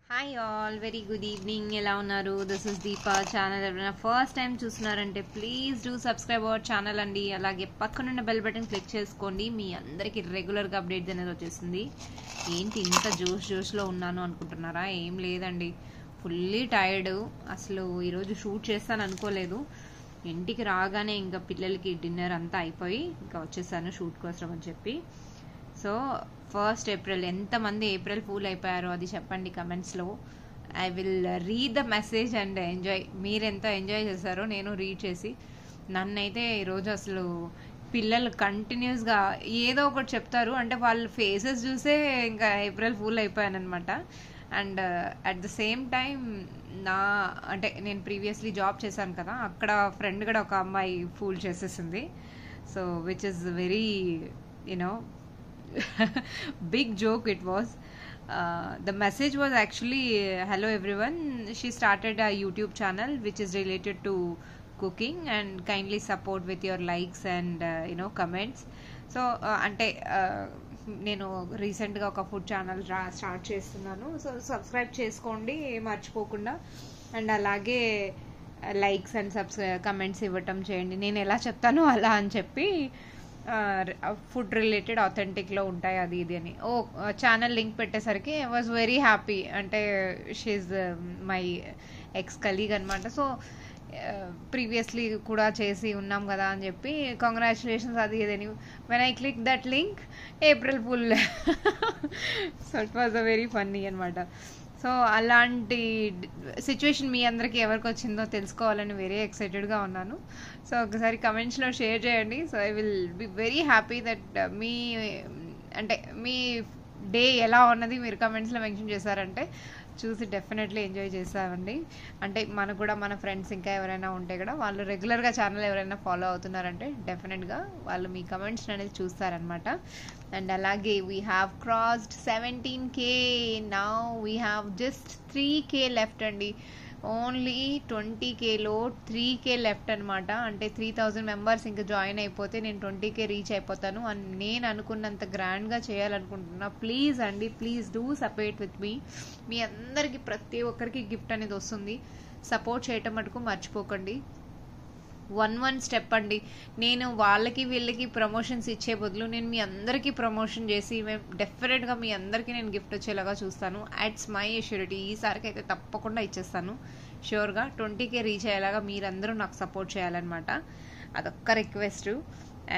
Hi all, very good evening. ఎలా ఉన్నారు? This is Deepa. Channel ఎవరైనా ఫస్ట్ టైం చూస్తున్నారంటే please do subscribe our channel అండి. అలాగే పక్కనున్న బెల్ బటన్ క్లిక్ చేసుకోండి. మీ అందరికీ రెగ్యులర్గా అప్డేట్ అనేది వచ్చేస్తుంది. ఏంటి ఇంత జోష్లో ఉన్నాను అనుకుంటున్నారా? ఏం లేదండి, ఫుల్లీ టైర్డ్. అసలు ఈరోజు షూట్ చేస్తాను అనుకోలేదు. ఇంటికి రాగానే ఇంకా పిల్లలకి డిన్నర్ అంతా అయిపోయి ఇంకా వచ్చేసాను షూట్ కోసం అని చెప్పి. సో 1st ఏప్రిల్ ఎంతమంది ఏప్రిల్ ఫూల్ అయిపోయారో అది చెప్పండి కమెంట్స్లో. I will read the message and enjoy. మీరు ఎంత ఎంజాయ్ చేశారో నేను రీడ్ చేసి. నన్నైతే ఈరోజు అసలు పిల్లలు కంటిన్యూస్గా ఏదో ఒకటి చెప్తారు, అంటే వాళ్ళ ఫేసెస్ చూసే ఇంకా ఏప్రిల్ ఫూల్ అయిపోయాను అనమాట. And at the same time అంటే నేను ప్రీవియస్లీ జాబ్ చేశాను కదా, అక్కడ ఫ్రెండ్ కూడా ఒక అమ్మాయి ఫూల్ చేసేసింది. So which is very you know big joke it was. The message was actually, hello everyone, she started a YouTube channel which is related to cooking and kindly support with your likes and comments. So ante నేను రీసెంట్గా ఒక food channel start చేస్తున్నాను. So subscribe చేసుకోండి మర్చిపోకుండా. And అలాగే likes and comments ఇవ్వటం చేయండి. నేను ఎలా చెప్తానో అలా అని చెప్పి. ఫుడ్ రిలేటెడ్ ఆథెంటిక్లో ఉంటాయి అది ఇది అని ఛానల్ లింక్ పెట్టేసరికి ఐ వాజ్ వెరీ హ్యాపీ. అంటే షీఈ్ మై ఎక్స్ కలీగ్ అనమాట. సో ప్రీవియస్లీ కూడా చేసి ఉన్నాం కదా అని చెప్పి కంగ్రాచులేషన్స్ అది ఇదని. When I click that link, April full. So it was a very funny అనమాట. సో అలాంటి సిచ్యువేషన్ మీ అందరికీ ఎవరికి వచ్చిందో తెలుసుకోవాలని వెరీ ఎక్సైటెడ్గా ఉన్నాను. సో ఒకసారి కమెంట్స్లో షేర్ చేయండి. So I will be very happy that me day ఎలా ఉన్నది మీరు కమెంట్స్లో మెన్షన్ చేశారంటే చూసి డెఫినెట్లీ ఎంజాయ్ చేస్తామండి. అంటే మనకు కూడా మన ఫ్రెండ్స్ ఇంకా ఎవరైనా ఉంటే కూడా వాళ్ళు రెగ్యులర్గా ఛానల్ ఎవరైనా ఫాలో అవుతున్నారంటే డెఫినెట్గా వాళ్ళు మీ కమెంట్స్ అనేది చూస్తారనమాట. అండ్ అలాగే we have crossed 17K. Now we have just 3K left అండి. ఓన్లీ 20Kలో 3K లెఫ్ట్ అనమాట. అంటే 3000 మెంబర్స్ ఇంకా జాయిన్ అయిపోతే నేను 20K రీచ్ అయిపోతాను. అండ్ నేను అనుకున్నంత గ్రాండ్గా చేయాలనుకుంటున్నా. ప్లీజ్ అండి, please do support with me. మీ అందరికీ ప్రతి ఒక్కరికి గిఫ్ట్ అనేది వస్తుంది. సపోర్ట్ చేయటం మటుకు మర్చిపోకండి. 1 స్టెప్ అండి. నేను వాళ్ళకి వీళ్ళకి ప్రమోషన్స్ ఇచ్చే బదులు నేను మీ అందరికీ ప్రమోషన్ చేసి డెఫినెట్గా మీ అందరికీ నేను గిఫ్ట్ వచ్చేలాగా చూస్తాను. అట్స్ మై అష్యూరిటీ. ఈసారికి అయితే తప్పకుండా ఇచ్చేస్తాను ష్యూర్గా. 20K రీచ్ అయ్యేలాగా మీరందరూ నాకు సపోర్ట్ చేయాలన్నమాట. అదొక్క రిక్వెస్ట్.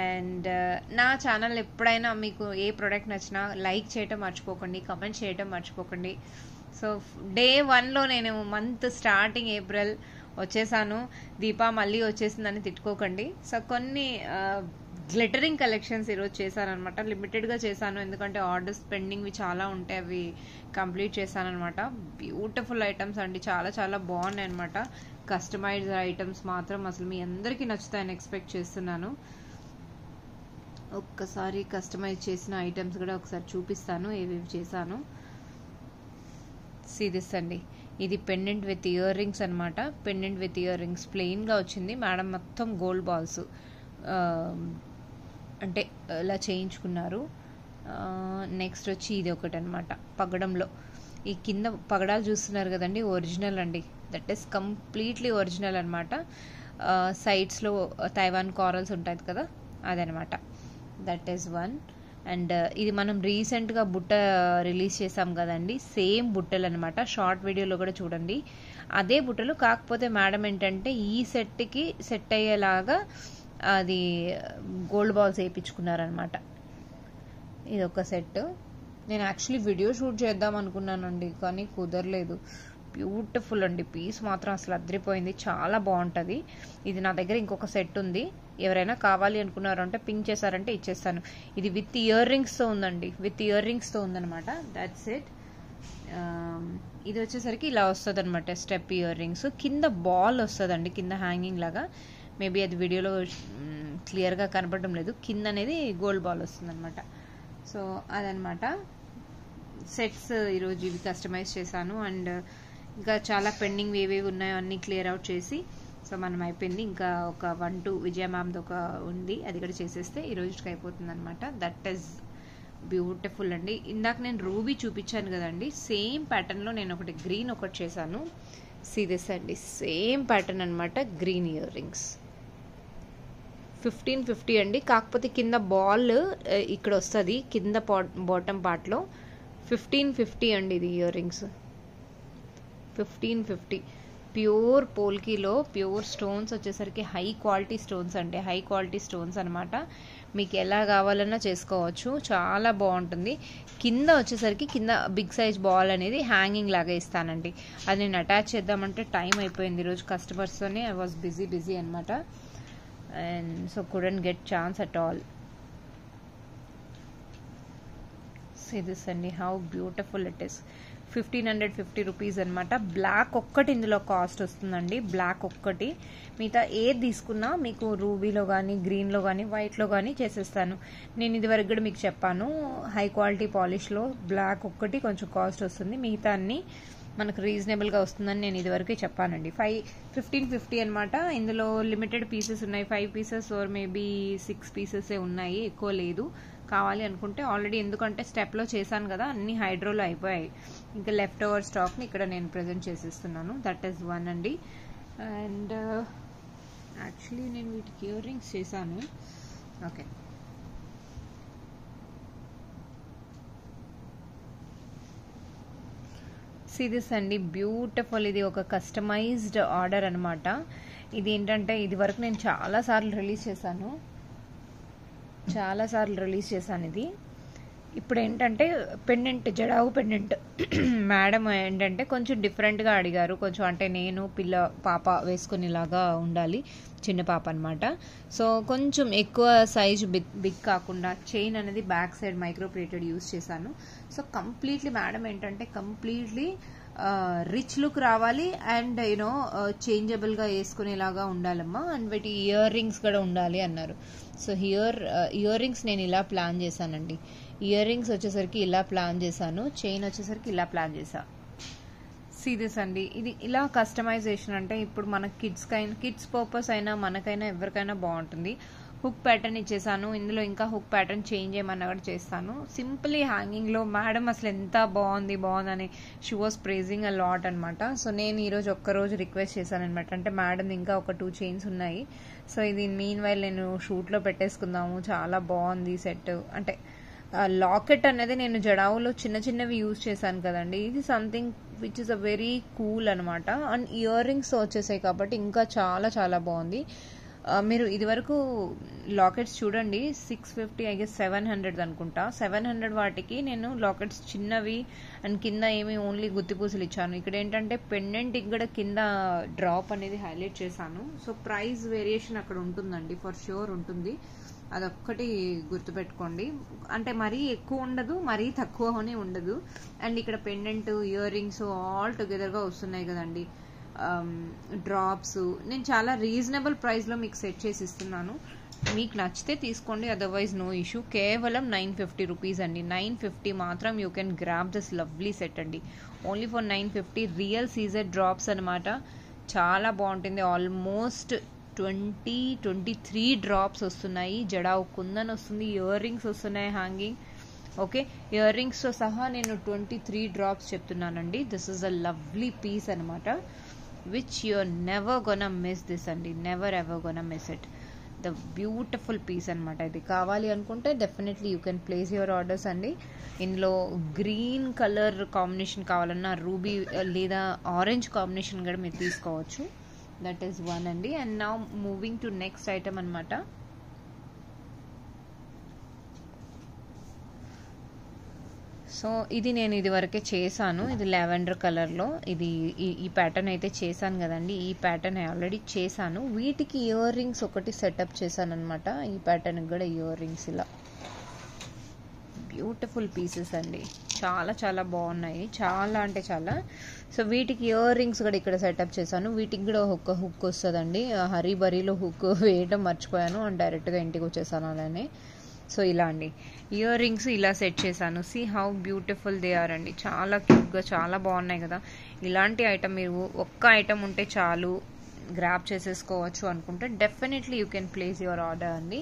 అండ్ నా ఛానల్ ఎప్పుడైనా మీకు ఏ ప్రోడక్ట్ నచ్చినా లైక్ చేయటం మర్చిపోకండి, కమెంట్ చేయటం మర్చిపోకండి. సో డే 1లో నేను మంత్ స్టార్టింగ్ ఏప్రిల్ వచ్చేసాను. దీపా మళ్ళీ వచ్చేసిందని తిట్టుకోకండి. సో కొన్ని గ్లిటరింగ్ కలెక్షన్స్ ఈరోజు చేశాను అనమాట. లిమిటెడ్గా చేశాను ఎందుకంటే ఆర్డర్స్ పెండింగ్వి చాలా ఉంటాయి, అవి కంప్లీట్ చేశాను అనమాట. బ్యూటిఫుల్ ఐటమ్స్ అండి, చాలా చాలా బాగున్నాయి అనమాట. కస్టమైజ్డ్ ఐటమ్స్ మాత్రం అసలు మీ అందరికీ నచ్చుతాయని ఎక్స్పెక్ట్ చేస్తున్నాను. ఒక్కసారి కస్టమైజ్ చేసిన ఐటమ్స్ కూడా ఒకసారి చూపిస్తాను ఏవేవి చేశాను. సీదిస్ అండి, ఇది పెండెంట్ విత్ ఇయర్ రింగ్స్ అనమాట. పెండెంట్ విత్ ఇయర్ రింగ్స్ ప్లెయిన్గా వచ్చింది. మేడం మొత్తం గోల్డ్ బాల్స్ అంటే ఇలా చేయించుకున్నారు. నెక్స్ట్ వచ్చి ఇది ఒకటి అనమాట పగడంలో. ఈ కింద పగడాలు చూస్తున్నారు కదండి, ఒరిజినల్ అండి. దట్ ఈస్ కంప్లీట్లీ ఒరిజినల్ అనమాట. సైడ్స్లో తైవాన్ కారల్స్ ఉంటుంది కదా, అదనమాట. That is 1. అండ్ ఇది మనం రీసెంట్గా బుట్ట రిలీజ్ చేసాం కదండి, సేమ్ బుట్టలు అనమాట. షార్ట్ వీడియోలో కూడా చూడండి అదే బుట్టలు. కాకపోతే మేడం ఏంటంటే ఈ సెట్కి సెట్ అయ్యేలాగా అది గోల్డ్ బాల్స్ వేయించుకున్నారనమాట. ఇది ఒక సెట్. నేను యాక్చువల్లీ వీడియో షూట్ చేద్దాం అనుకున్నానండి, కానీ కుదరలేదు. బ్యూటిఫుల్ అండి, పీస్ మాత్రం అసలు అదిరిపోయింది, చాలా బాగుంటుంది. ఇది నా దగ్గర ఇంకొక సెట్ ఉంది. ఎవరైనా కావాలి అనుకున్నారు అంటే పింక్ చేశారంటే ఇచ్చేస్తాను. ఇది విత్ ఇయర్ రింగ్స్తో ఉందండి, విత్ ఇయర్ రింగ్స్తో ఉందనమాట. That's it. ఇది వచ్చేసరికి ఇలా వస్తుంది అనమాట, స్టెప్ ఇయర్ రింగ్స్. కింద బాల్ వస్తుందండి, కింద హ్యాంగింగ్ లాగా. మేబీ అది వీడియోలో క్లియర్గా కనపడడం లేదు. కింద అనేది గోల్డ్ బాల్ వస్తుంది అనమాట. సో అదనమాట సెట్స్. ఈరోజు ఇవి కస్టమైజ్ చేశాను. అండ్ ఇంకా చాలా పెండింగ్ ఏవేవి ఉన్నాయో అన్నీ క్లియర్ అవుట్ చేసి సో మనం అయిపోయింది. ఇంకా ఒక 1-2 విజయ మ్యామ్ది ఒక ఉంది, అది కూడా చేసేస్తే ఈ రోజుకి అయిపోతుంది అనమాట. దట్ ఈస్ బ్యూటిఫుల్ అండి. ఇందాక నేను రూబీ చూపించాను కదండి, సేమ్ ప్యాటర్న్లో నేను ఒకటి గ్రీన్ ఒకటి చేశాను. సీరియస్ అండి, సేమ్ ప్యాటర్న్ అనమాట. గ్రీన్ ఇయర్ రింగ్స్ 1550 అండి. కాకపోతే కింద బాల్ ఇక్కడ వస్తుంది, కింద బాటమ్ పార్ట్లో 1550 అండి. ఇది ఇయర్ రింగ్స్ 1550. ప్యూర్ పోల్కీలో ప్యూర్ స్టోన్స్ వచ్చేసరికి హై క్వాలిటీ స్టోన్స్ అంటే హై క్వాలిటీ స్టోన్స్ అనమాట. మీకు ఎలా కావాలన్నా చేసుకోవచ్చు, చాలా బాగుంటుంది. కింద వచ్చేసరికి కింద బిగ్ సైజ్ బాల్ అనేది హ్యాంగింగ్ లాగా ఇస్తానండి. అది నేను అటాచ్ చేద్దామంటే టైం అయిపోయింది ఈరోజు కస్టమర్స్తోనే. ఐ వాజ్ బిజీ అనమాట, and so couldn't get chance at all. See this అండి, how beautiful it is. 1550 rupees అనమాట. బ్లాక్ ఒక్కటి ఇందులో కాస్ట్ వస్తుందండి, బ్లాక్ ఒక్కటి. మిగతా ఏది తీసుకున్నా మీకు రూబీలో కానీ గ్రీన్లో కానీ వైట్లో కానీ చేసేస్తాను. నేను ఇది వరకు కూడా మీకు చెప్పాను, హై క్వాలిటీ పాలిష్లో బ్లాక్ ఒక్కటి కొంచెం కాస్ట్ వస్తుంది, మిగతా అన్ని మనకు రీజనబుల్గా వస్తుందని నేను ఇదివరకే చెప్పానండి. 1550 అనమాట. ఇందులో లిమిటెడ్ పీసెస్ ఉన్నాయి, 5 పీసెస్ ఆర్ మేబీ 6 పీసెసే ఉన్నాయి, ఎక్కువ లేదు. కావాలి అనుకుంటే ఆల్రెడీ, ఎందుకంటే స్టెప్లో చేశాను కదా, అన్ని హైడ్రోలో అయిపోయాయి. ఇంకా లెఫ్ట్ ఓవర్ స్టాక్ని ఇక్కడ నేను ప్రజెంట్ చేసేస్తున్నాను. దట్ ఈస్ వన్ అండి. అండ్ యాక్చువల్లీ నేను వీటికి ఇయర్ రింగ్స్ చేశాను. ఓకే, సిరీస్ అండి, బ్యూటిఫుల్. ఇది ఒక కస్టమైజ్డ్ ఆర్డర్ అనమాట. ఇది ఏంటంటే ఇది వరకు నేను చాలాసార్లు రిలీజ్ చేశాను. ఇది ఇప్పుడు ఏంటంటే పెండెంట్, జడావు పెండెంట్. మేడం ఏంటంటే కొంచెం డిఫరెంట్గా అడిగారు, కొంచెం అంటే నేను పాప వేసుకునేలాగా ఉండాలి, చిన్న పాప అనమాట. సో కొంచెం ఎక్కువ సైజ్ బిగ్ కాకుండా చైన్ అనేది back side micro plated use చేశాను. సో కంప్లీట్లీ మేడం ఏంటంటే కంప్లీట్లీ రిచ్ లుక్ రావాలి అండ్ యూనో చేంజబుల్గా వేసుకునేలాగా ఉండాలమ్మా, అండ్ వీటి ఇయర్ రింగ్స్ కూడా ఉండాలి అన్నారు. సో ఇయర్ రింగ్స్ నేను ఇలా ప్లాన్ చేశానండి. ఇయర్ రింగ్స్ వచ్చేసరికి ఇలా ప్లాన్ చేశాను, చైన్ వచ్చేసరికి ఇలా ప్లాన్ చేశాను. సీరియస్ అండి, ఇది ఇలా కస్టమైజేషన్ అంటే ఇప్పుడు మన కిడ్స్ పర్పస్ అయినా మనకైనా ఎవరికైనా బాగుంటుంది. హుక్ ప్యాటర్న్ ఇచ్చేసాను, ఇందులో ఇంకా హుక్ ప్యాటర్న్ చేంజ్ చేయమన్నా కూడా చేస్తాను. సింపుల్లీ హ్యాంగింగ్లో మేడం అసలు ఎంత బాగుందని she was praising a lot అనమాట. సో నేను ఈరోజు ఒక్కరోజు రిక్వెస్ట్ చేశాను అనమాట, అంటే మేడం ఇంకా ఒక 2 చైన్స్ ఉన్నాయి, సో ఇది మీన్ వైల్ నేను షూట్లో పెట్టేసుకుందాము, చాలా బాగుంది సెట్. అంటే లాకెట్ అనేది నేను జడావులో చిన్నవి యూజ్ చేశాను కదండి, ఇది something which is a very cool అనమాట. అండ్ ఇయర్ రింగ్స్ వచ్చేసాయి కాబట్టి ఇంకా చాలా బాగుంది. మీరు ఇదివరకు లాకెట్స్ చూడండి, 650 ఐ గెస్ 700 అనుకుంటా. 700 వాటికి నేను లాకెట్స్ చిన్నవి అండ్ కింద ఏమి ఓన్లీ గుత్తిపూసలు ఇచ్చాను. ఇక్కడ ఏంటంటే పెండెంట్ ఇక్కడ కింద డ్రాప్ అనేది హైలైట్ చేశాను. సో ప్రైస్ వేరియేషన్ అక్కడ ఉంటుందండి, ఫర్ ష్యూర్ ఉంటుంది, అదొక్కటి గుర్తుపెట్టుకోండి. అంటే మరీ ఎక్కువ ఉండదు, మరీ తక్కువనే ఉండదు. అండ్ ఇక్కడ పెండెంట్, ఇయర్ రింగ్స్ ఆల్ టుగెదర్గా వస్తున్నాయి కదండి. డ్రాప్స్ నేను చాలా రీజనబుల్ ప్రైస్లో మీకు సెట్ చేసి ఇస్తున్నాను, మీకు నచ్చితే తీసుకోండి, అదర్వైజ్ నో ఇష్యూ. కేవలం 950 రూపీస్ అండి. 950 మాత్రం you can grab this lovely set అండి, ఓన్లీ ఫర్ 950. రియల్ సీజర్ డ్రాప్స్ అనమాట, చాలా బాగుంటుంది. ఆల్మోస్ట్ 23 డ్రాప్స్ వస్తున్నాయి, జడావు కుందన్ వస్తుంది, ఇయర్ రింగ్స్ వస్తున్నాయి హ్యాంగింగ్. ఓకే, ఇయర్ రింగ్స్తో సహా నేను 23 డ్రాప్స్ చెప్తున్నానండి. This is a lovely piece అనమాట, which you're never gonna miss this అండి, never ever gonna miss it. The beautiful piece అనమాట. ఇది కావాలి అనుకుంటే definitely you can place your orders అండి. ఇందులో గ్రీన్ కలర్ కాంబినేషన్ కావాలన్నా రూబీ లేదా ఆరెంజ్ కాంబినేషన్ కూడా మీరు తీసుకోవచ్చు. దట్ ఈస్ వన్ అండి. And now moving to next item అనమాట. సో ఇది నేను ఇది వరకే చేశాను, ఇది లావెండర్ కలర్లో, ఇది ఈ ప్యాటర్న్ అయితే చేశాను కదండి, ఈ ప్యాటర్న్ ఆల్రెడీ చేశాను. వీటికి ఇయర్ రింగ్స్ ఒకటి సెటప్ చేశాను అనమాట. ఈ ప్యాటర్న్కి కూడా ఇయర్ రింగ్స్ ఇలా బ్యూటిఫుల్ పీసెస్ అండి, చాలా బాగున్నాయి, చాలా అంటే చాలా. సో వీటికి ఇయర్ రింగ్స్ కూడా ఇక్కడ సెటప్ చేశాను. వీటికి కూడా ఒక హుక్ వస్తుందండి, హరీబరీలో హుక్ వేయడం మర్చిపోయాను అండ్ డైరెక్ట్గా ఇంటికి వచ్చేసాను అలానే. సో ఇలా అండి, ఇయర్ రింగ్స్ ఇలా సెట్ చేశాను. See how beautiful they are అండి, చాలా క్యూట్గా చాలా బాగున్నాయి కదా. ఇలాంటి ఐటమ్ మీరు ఒక్క ఐటమ్ ఉంటే చాలు గ్రాప్ చేసేసుకోవచ్చు అనుకుంటే definitely you can place your order అండి.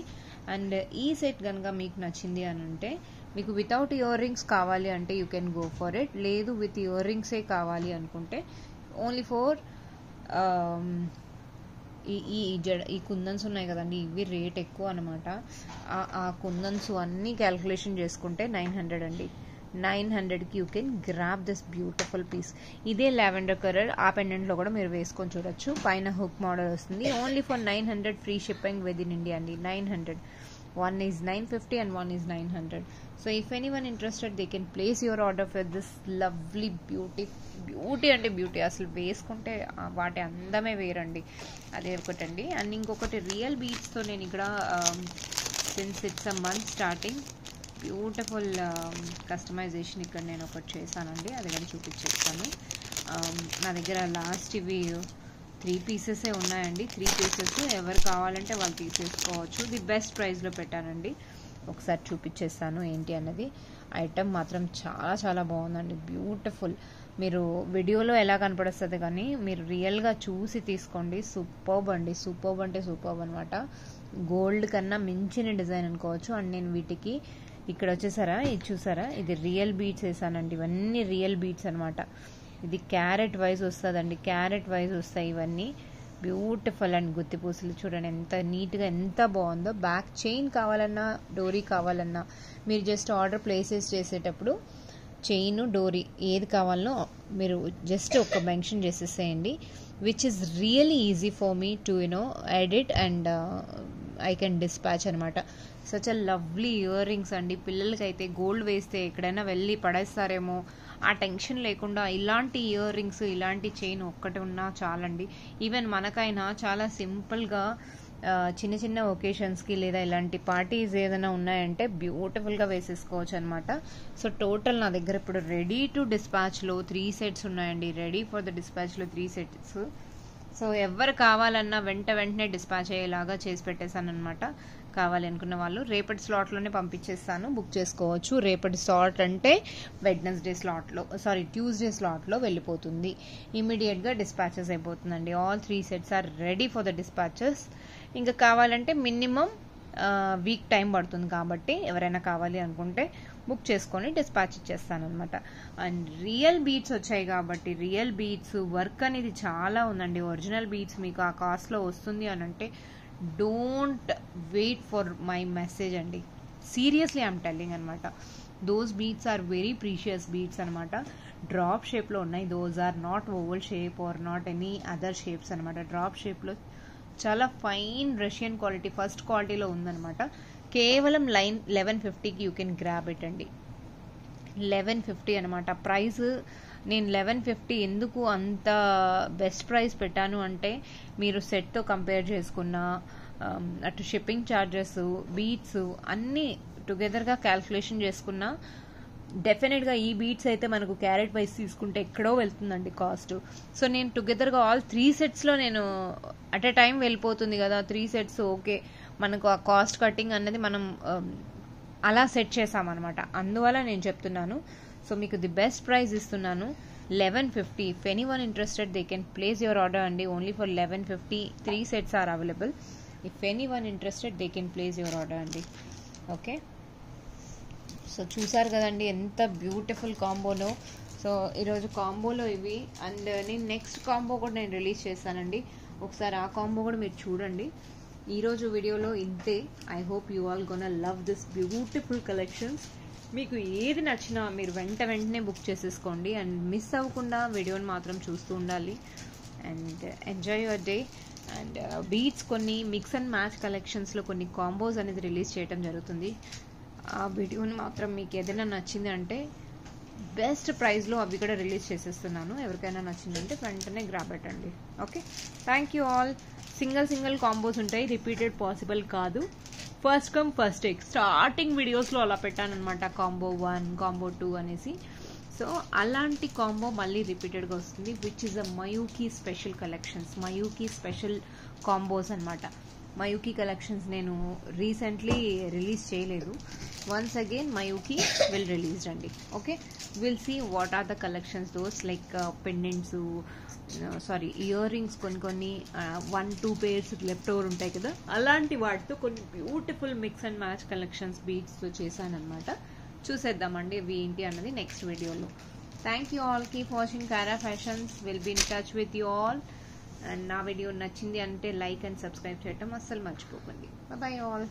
అండ్ ఈ సెట్ కనుక మీకు నచ్చింది అని అంటే మీకు వితౌట్ ఇయర్ రింగ్స్ కావాలి అంటే you can go for it. లేదు విత్ ఇయర్ రింగ్సే కావాలి అనుకుంటే ఓన్లీ ఫర్ ఈ కుందన్స్ ఉన్నాయి కదండి, ఇవి రేట్ ఎక్కువ అనమాట. ఆ కుందన్స్ అన్నీ క్యాల్కులేషన్ చేసుకుంటే 900 అండి. 900కి you can grab this beautiful piece. ఇదే లావెండర్ కలర్ ఆ పెండెంట్లో కూడా మీరు వేసుకొని చూడొచ్చు. పైన హుక్ మోడల్ వస్తుంది. Only for 900 free shipping within India అండి. 900. One is 950 and one is 900. So if anyone interested, they can place your order for this lovely beauty అంటే బ్యూటీ. అసలు వేసుకుంటే వాటి అందమే వేరండి. అదే ఒకటండి. అండ్ ఇంకొకటి రియల్ బీట్స్తో నేను ఇక్కడ since it's a month starting beautiful customization ఇక్కడ నేను ఒకటి చేశానండి. అది కానీ చూపించేస్తాను. నా దగ్గర లాస్ట్ ఇవి 3 పీసెసే ఉన్నాయండి. 3 పీసెస్ ఎవరు కావాలంటే వాళ్ళు తీసేసుకోవచ్చు. ది బెస్ట్ ప్రైస్లో పెట్టానండి. ఒకసారి చూపించేస్తాను ఏంటి అన్నది. ఐటమ్ మాత్రం చాలా చాలా బాగుందండి. బ్యూటిఫుల్. మీరు వీడియోలో ఎలా కనపడుస్తుంది కానీ మీరు రియల్గా చూసి తీసుకోండి. సూపర్బ్ అండి. సూపర్బ్ అంటే సూపర్బ్ అనమాట. గోల్డ్ కన్నా మించిన డిజైన్ అనుకోవచ్చు. అండ్ నేను వీటికి ఇక్కడ వచ్చేసారా, ఇది చూసారా, ఇది రియల్ బీట్స్ వేసానండి. ఇవన్నీ రియల్ బీట్స్ అనమాట. ఇది క్యారెట్ వైజ్ వస్తుందండి. క్యారెట్ వైజ్ వస్తాయి ఇవన్నీ. బ్యూటిఫుల్ అండ్ గుత్తిపూసలు చూడండి ఎంత నీట్గా ఎంత బాగుందో. బ్యాక్ చైన్ కావాలన్నా డోరీ కావాలన్నా మీరు జస్ట్ ఆర్డర్ ప్లేసెస్ చేసేటప్పుడు చైన్ డోరీ ఏది కావాలనో మీరు జస్ట్ ఒక మెన్షన్ చేసేసేయండి. Which is really easy for me to edit and I can dispatch అనమాట. Such a lovely earrings అండి. పిల్లలకైతే గోల్డ్ వేస్తే ఎక్కడైనా వెళ్ళి పడేస్తారేమో ఆ టెన్షన్ లేకుండా ఇలాంటి ఇయర్ రింగ్స్ ఇలాంటి చైన్ ఒక్కటి ఉన్నా చాలండి. ఈవెన్ మనకైనా చాలా సింపుల్గా చిన్న చిన్న ఒకేషన్స్కి లేదా ఇలాంటి పార్టీస్ ఏదైనా ఉన్నాయంటే బ్యూటిఫుల్గా వేసేసుకోవచ్చు అనమాట. సో టోటల్ నా దగ్గర ఇప్పుడు రెడీ టు డిస్పాచ్లో 3 సెట్స్ ఉన్నాయండి. రెడీ ఫర్ ద డిస్పాచ్లో 3 సెట్స్. సో ఎవరు కావాలన్నా వెంటనే డిస్పాచ్ అయ్యేలాగా చేసి పెట్టేశాను అనమాట. కావాలి అనుకున్న వాళ్ళు రేపటి స్లాట్లోనే పంపించేస్తాను, బుక్ చేసుకోవచ్చు. రేపటి స్లాట్ అంటే ట్యూస్డే స్లాట్లో వెళ్ళిపోతుంది. ఇమీడియట్గా డిస్పాచెస్ అయిపోతుందండి. All 3 sets are ready for the dispatches. ఇంకా కావాలంటే మినిమం వీక్ టైం పడుతుంది కాబట్టి ఎవరైనా కావాలి అనుకుంటే బుక్ చేసుకొని డిస్పాచ్ ఇచ్చేస్తాను అనమాట. అండ్ రియల్ బీట్స్ వచ్చాయి కాబట్టి రియల్ బీట్స్ వర్క్ అనేది చాలా ఉందండి. ఒరిజినల్ బీట్స్ మీకు ఆ కాస్ట్లో వస్తుంది అని అంటే don't wait for my message అండి. సీరియస్లీ ఐఎమ్ టెల్లింగ్ అనమాట. Those beats are very precious beats అనమాట. డ్రాప్ షేప్లో ఉన్నాయి. Those are not oval shape or not any other shapes అనమాట. డ్రాప్ షేప్లో చాలా ఫైన్ రష్యన్ క్వాలిటీ ఫస్ట్ క్వాలిటీలో ఉందనమాట. కేవలం 1150కి యూ కెన్ గ్రాబ్ ఇట్ అండి. 1150 అనమాట ప్రైస్. నేను 1150 ఎందుకు అంత బెస్ట్ ప్రైస్ పెట్టాను అంటే మీరు సెట్తో కంపేర్ చేసుకున్న అటు షిప్పింగ్ ఛార్జెస్ బీట్స్ అన్నీ టుగెదర్గా క్యాల్కులేషన్ చేసుకున్న డెఫినెట్గా ఈ బీట్స్ అయితే మనకు క్యారెట్ వైజ్ తీసుకుంటే ఎక్కడో వెళ్తుందండి కాస్ట్. సో నేను టుగెదర్గా ఆల్ 3 సెట్స్లో నేను అట్ ఎ టైం వెళ్ళిపోతుంది కదా 3 సెట్స్. ఓకే మనకు ఆ కాస్ట్ కటింగ్ అన్నది మనం అలా సెట్ చేసామన్నమాట. అందువల్ల నేను చెప్తున్నాను. సో మీకు ది బెస్ట్ ప్రైస్ ఇస్తున్నాను 1150. If anyone interested they can place your order అండి. Only for 1150. 3 sets are available. If anyone interested they can place your order అండి. ఓకే సో చూసారు కదండి ఎంత బ్యూటిఫుల్ కాంబోలో. సో ఈరోజు కాంబోలో ఇవి. అండ్ నేను నెక్స్ట్ కాంబో కూడా నేను రిలీజ్ చేస్తానండి. ఒకసారి ఆ కాంబో కూడా మీరు చూడండి. ఈరోజు వీడియోలో ఇంతే. I hope you all gonna love this beautiful collections. మీకు ఏది నచ్చినా మీరు వెంటనే బుక్ చేసేసుకోండి. అండ్ మిస్ అవ్వకుండా వీడియోని మాత్రం చూస్తూ ఉండాలి. And enjoy your day. And beats కొన్ని మిక్స్ అండ్ మ్యాచ్ కలెక్షన్స్లో కొన్ని కాంబోస్ అనేది రిలీజ్ చేయడం జరుగుతుంది. ఆ వీడియోని మాత్రం మీకు ఏదైనా నచ్చింది అంటే బెస్ట్ ప్రైస్లో అవి కూడా రిలీజ్ చేసేస్తున్నాను. ఎవరికైనా నచ్చిందంటే వెంటనే గ్రాబ్ పెట్టండి. Okay thank you all. Single combos ఉంటాయి. రిపీటెడ్ పాసిబుల్ కాదు. First come first take. Starting వీడియోస్లో అలా పెట్టానమాట. కాంబో 1 కాంబో 2 అనేసి. సో అలాంటి కాంబో మళ్ళీ రిపీటెడ్గా వస్తుంది. Which is a Mayuki special collections. Mayuki special combos అనమాట. మయూకి కలెక్షన్స్ నేను రీసెంట్లీ రిలీజ్ చేయలేదు. Once again Mayuki will release అండి. Okay will see what are the collections. Those like pendants earrings కొన్ని 1-2 pairs left over ఉంటాయి కదా, అలాంటి వాటితో కొన్ని beautiful mix and match collections బీట్స్తో చేశానమాట. చూసేద్దామండి ఇవి ఏంటి అన్నది నెక్స్ట్ వీడియోలో. Thank you all, keep watching Kaira fashions, will be in touch with you all. And నా వీడియో నచ్చింది అంటే లైక్ అండ్ సబ్స్క్రైబ్ చేయటం అస్సలు మర్చిపోకండి. Bye all.